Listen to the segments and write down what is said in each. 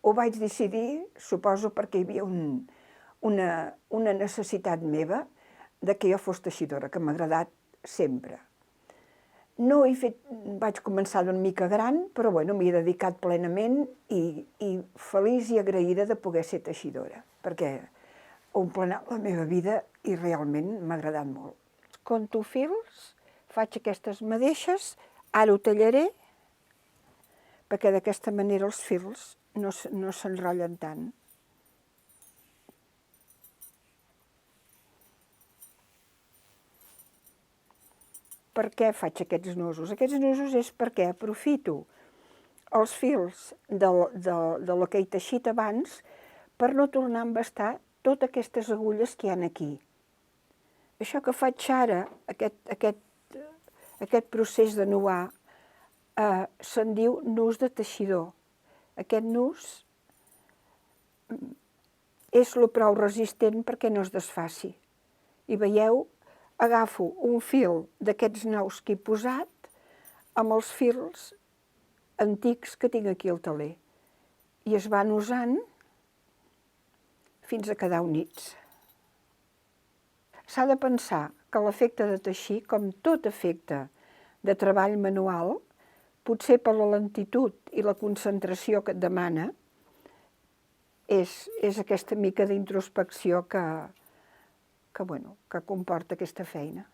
Ho vaig decidir, suposo, perquè hi havia una necessitat meva de que jo fos teixidora, que m'ha agradat sempre. No he fet, vaig començar d'una mica gran, però bueno, m'hi he dedicat plenament i feliç i agraïda de poder ser teixidora, perquè ha emplenat la meva vida i realment m'ha agradat molt. Conto fils, faig aquestes madeixes, ara ho tallaré, perquè d'aquesta manera els fils no s'enrotllen tant. Per què faig aquests nusos? Aquests nusos és perquè aprofito els fils de lo que he teixit abans per no tornar a embastar totes aquestes agulles que hi ha aquí. Això que faig ara, aquest procés de nuar, se'n diu nus de teixidor. Aquest nus és lo prou resistent perquè no es desfaci. I veieu, agafo un fil d'aquests nous que he posat amb els fils antics que tinc aquí al teler i es van usant fins a quedar units. S'ha de pensar que l'efecte de teixir, com tot efecte de treball manual, potser per la lentitud i la concentració que et demana, és aquesta mica d'introspecció que comporta aquesta feina.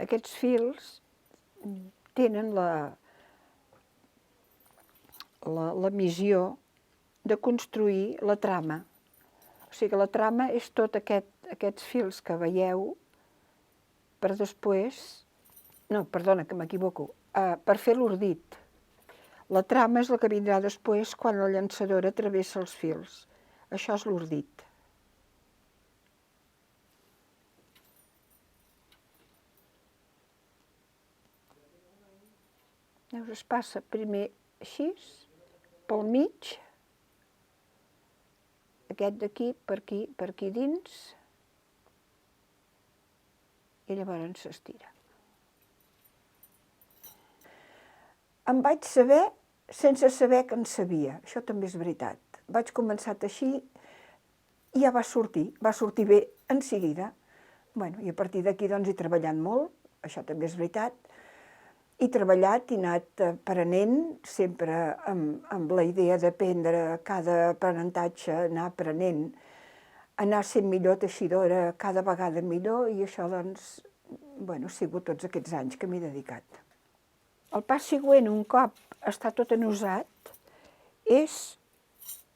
Aquests fils tenen la missió de construir la trama. O sigui, la trama és tot aquests fils que veieu per després... No, perdona, que m'equivoco. Per fer l'ordit. La trama és la que vindrà després quan la llançadora travessa els fils. Això és l'ordit. Llavors es passa primer així, pel mig, aquest d'aquí, per aquí dins, i llavors s'estira. Em vaig saber sense saber que en sabia, això també és veritat. Vaig començar a teixir i ja va sortir bé en seguida. I a partir d'aquí doncs he treballat molt, això també és veritat. He treballat i anat aprenent, sempre amb la idea d'aprendre cada aprenentatge, anar aprenent, anar sent millor teixidora, cada vegada millor, i això doncs, ha sigut tots aquests anys que m'he dedicat. El pas següent, un cop està tot enusat, és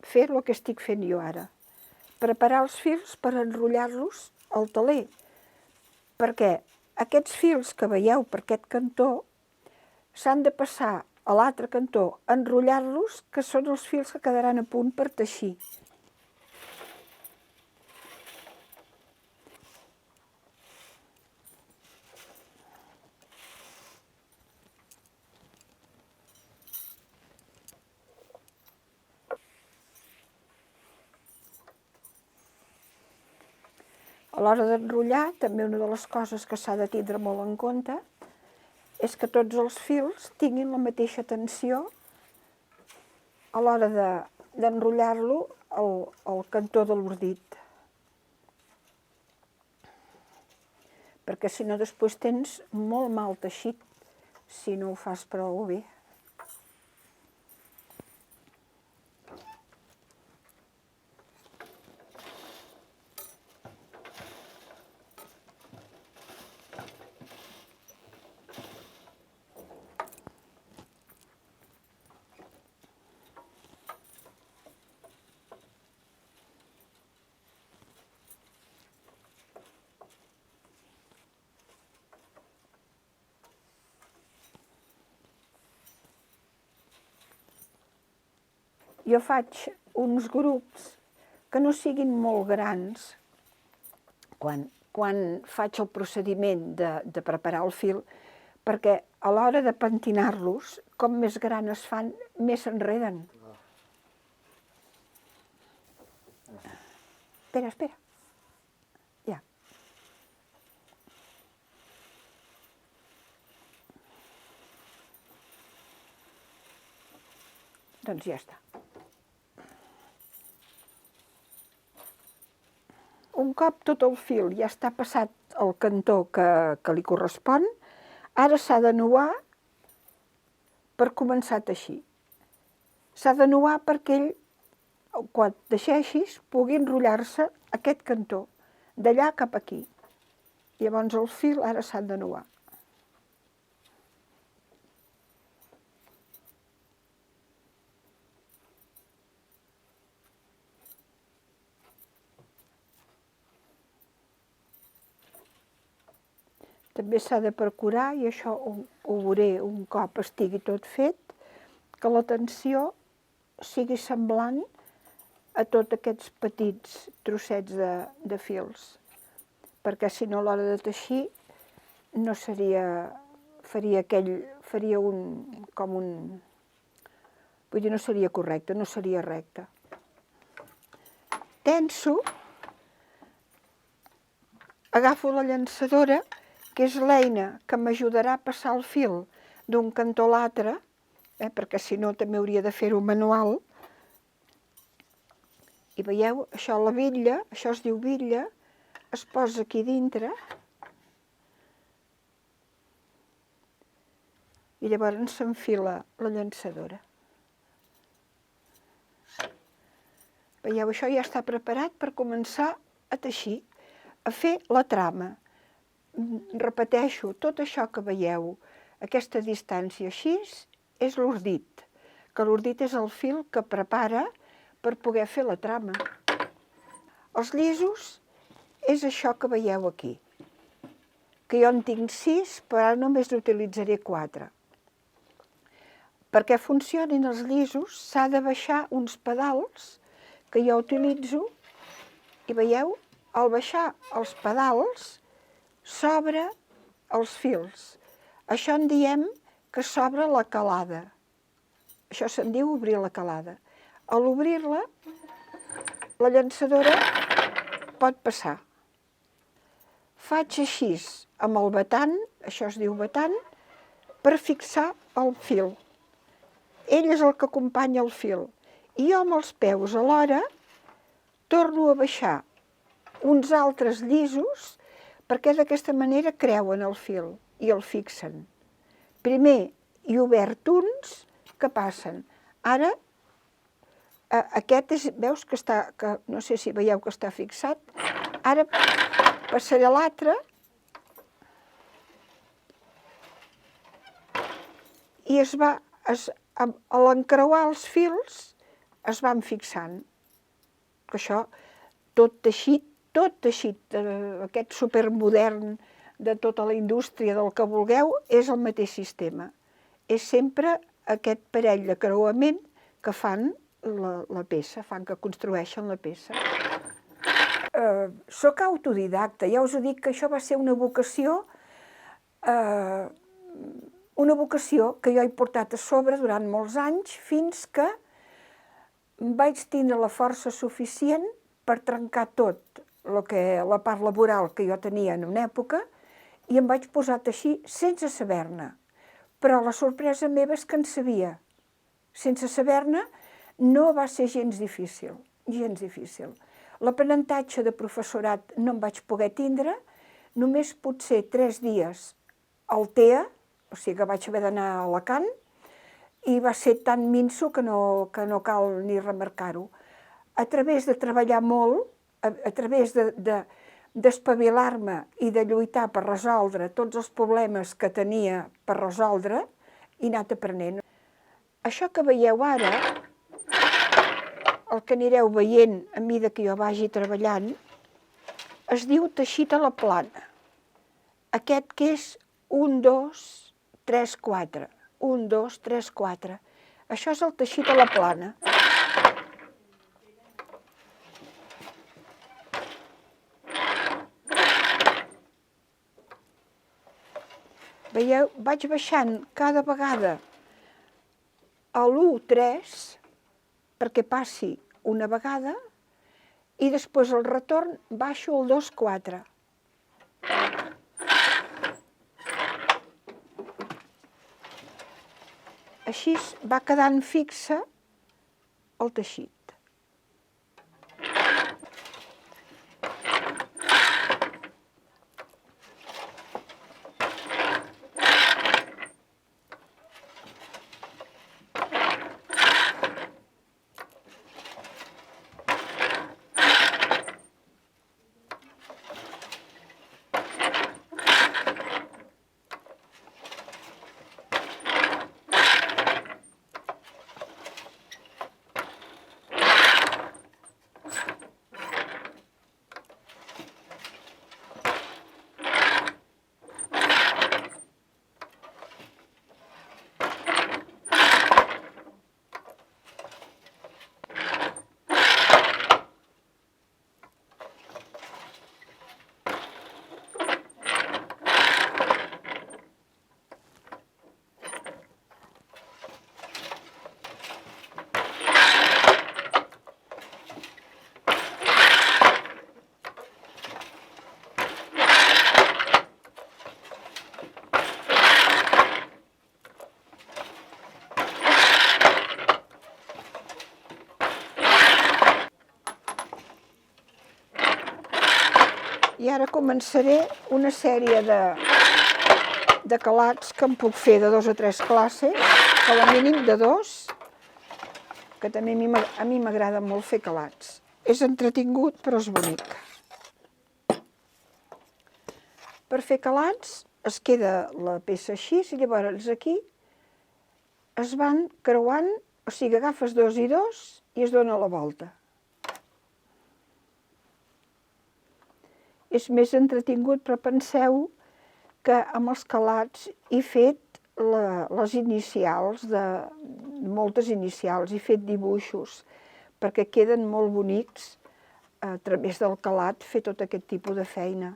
fer el que estic fent jo ara. Preparar els fils per enrotllar-los al teler, perquè aquests fils que veieu per aquest cantó s'han de passar a l'altre cantó, enrotllar-los, que són els fils que quedaran a punt per teixir. A l'hora d'enrotllar, també una de les coses que s'ha de tindre molt en compte és que tots els fils tinguin la mateixa tensió a l'hora d'enrotllar-lo al cantó de l'ordit. Perquè si no després tens molt mal teixit si no ho fas prou bé. Jo faig uns grups que no siguin molt grans quan faig el procediment de preparar el fil, perquè a l'hora de pentinar-los, com més grans es fan, més s'enreden. Espera. Ja. Doncs ja està. Un cop tot el fil ja està passat al cantó que li correspon, ara s'ha de nuar per començar a teixir. S'ha de nuar perquè ell, quan teixeixis, pugui enrotllar-se aquest cantó, d'allà cap aquí. Llavors el fil ara s'ha de nuar. També s'ha de procurar, i això ho veuré un cop estigui tot fet, que la tensió sigui semblant a tots aquests petits trossets de fils, perquè si no a l'hora de teixir no seria, faria vull dir, no seria correcte, no seria recte. Tenso, agafo la llançadora, que és l'eina que m'ajudarà a passar el fil d'un cantó a l'altre, perquè si no també hauria de fer-ho manual. I veieu, això la bitlla, això es diu bitlla, es posa aquí dintre i llavors s'enfila la llançadora. Veieu, això ja està preparat per començar a teixir, a fer la trama. Repeteixo, tot això que veieu, aquesta distància així, és l'ordit, que l'ordit és el fil que prepara per poder fer la trama. Els llisos és això que veieu aquí, que jo en tinc 6, però ara només n'utilitzaré 4. Perquè funcionin els llisos s'ha de baixar uns pedals que jo utilitzo i veieu, al baixar els pedals s'obre els fils. Això en diem que s'obre la calada. Això se'n diu obrir la calada. A l'obrir-la, la llançadora pot passar. Faig així amb el batant, això es diu batant, per fixar el fil. Ell és el que acompanya el fil. I jo amb els peus alhora torno a baixar uns altres llisos perquè d'aquesta manera creuen el fil i el fixen. Primer he obert uns que passen. Ara, aquest és, veus que està, no sé si veieu que està fixat, ara passaré l'altre i a l'encreuar els fils es van fixant. Això, tot teixit, aquest supermodern de tota la indústria del que vulgueu, és el mateix sistema. És sempre aquest parell de creuament que fan la peça, fan que construeixen la peça. Soc autodidacta, ja us he dit que això va ser una vocació que jo he portat a sobre durant molts anys, fins que vaig tindre la força suficient per trencar tot la part laboral que jo tenia en una època i em vaig posar a teixir sense saber-ne. Però la sorpresa meva és que en sabia. Sense saber-ne no va ser gens difícil, gens difícil. L'aprenentatge de professorat no em vaig poder tindre, només potser 3 dies al TEA, o sigui que vaig haver d'anar a Alacant, i va ser tan minso que no cal ni remarcar-ho. A través de treballar molt, a través d'espavilar-me i de lluitar per resoldre tots els problemes que tenia per resoldre, he anat aprenent. Això que veieu ara, el que anireu veient a mesura que jo vagi treballant, es diu teixit a la plana. Aquest que és 1, 2, 3, 4. 1, 2, 3, 4. Això és el teixit a la plana. Veieu, vaig baixant cada vegada a l'1, 3, perquè passi una vegada, i després al retorn baixo al 2, 4. Així va quedant fixa el teixit. I ara començaré una sèrie de calats que en puc fer de 2 o 3 classes, com a mínim de 2, que també a mi m'agrada molt fer calats. És entretingut, però és bonic. Per fer calats es queda la peça així, i llavors aquí es van creuant, o sigui, agafes 2 i 2 i es dona la volta. És més entretingut, però penseu que amb els calats he fet les inicials, moltes inicials, he fet dibuixos, perquè queden molt bonics a través del calat fer tot aquest tipus de feina.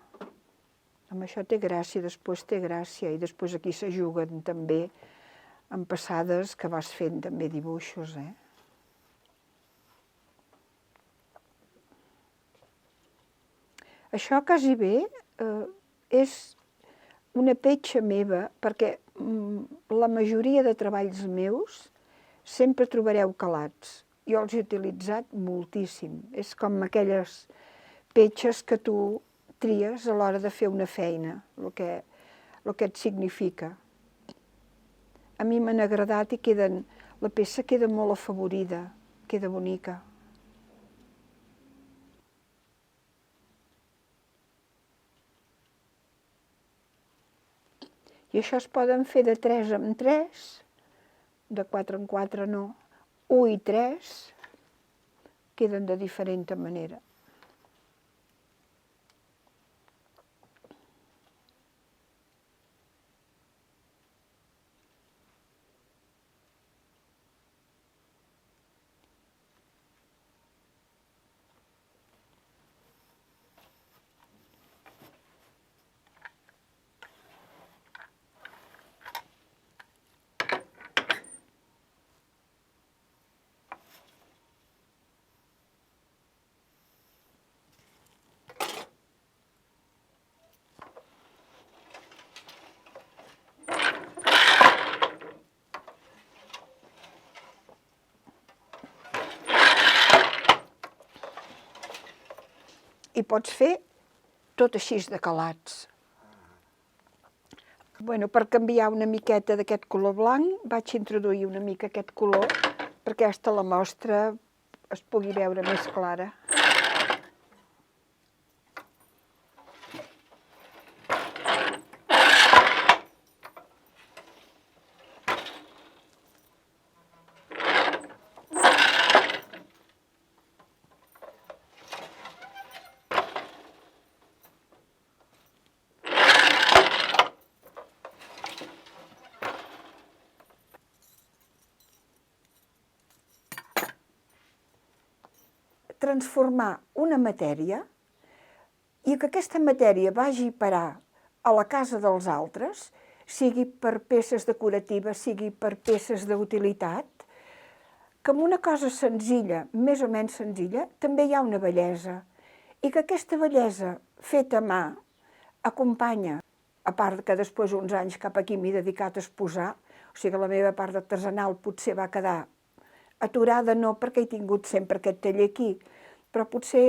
Amb això té gràcia, després té gràcia, i després aquí se juguen també amb passades que vas fent també dibuixos, Això quasi bé és una petja meva, perquè la majoria de treballs meus sempre trobareu calats. Jo els he utilitzat moltíssim. És com aquelles petges que tu tries a l'hora de fer una feina, el que et significa. A mi m'han agradat i la peça queda molt afavorida, queda bonica. I això es poden fer de 3 en 3, de 4 en 4 no, 1 i 3, queden de diferent manera. I pots fer tot així de calats. Per canviar una miqueta d'aquest color blanc, vaig introduir una mica aquest color perquè aquesta la mostra es pugui veure més clara. Transformar una matèria i que aquesta matèria vagi a parar a la casa dels altres, sigui per peces decoratives, sigui per peces d'utilitat, que amb una cosa senzilla, més o menys senzilla, també hi ha una bellesa. I que aquesta bellesa feta a mà acompanya, a part que després uns anys cap aquí m'he dedicat a exposar, o sigui que la meva part artesanal potser va quedar Aturada no, perquè he tingut sempre aquest taller aquí, però potser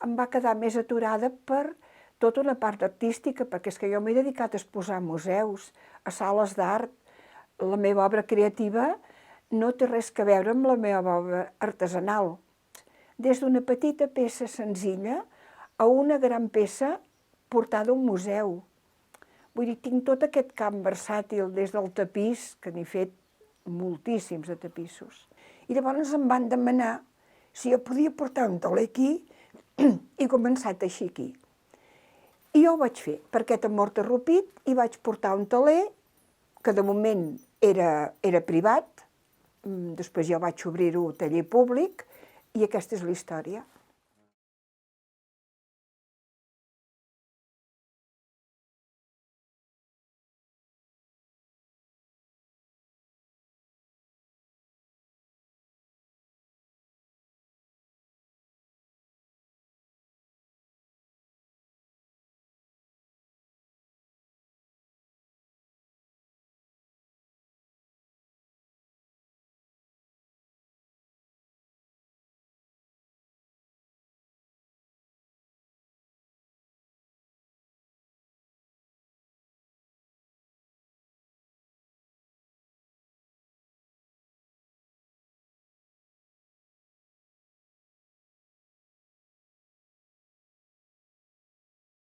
em va quedar més aturada per tota una part artística, perquè és que jo m'he dedicat a exposar a museus, a sales d'art. La meva obra creativa no té res a veure amb la meva obra artesanal. Des d'una petita peça senzilla a una gran peça portada a un museu. Vull dir, tinc tot aquest camp versàtil, des del tapís, que n'he fet moltíssims de tapissos. I llavors em van demanar si jo podia portar un teler aquí i he començat així aquí. I jo ho vaig fer, per aquest amor terrupit, i vaig portar un teler que de moment era privat, després jo vaig obrir-ho taller públic, i aquesta és la història.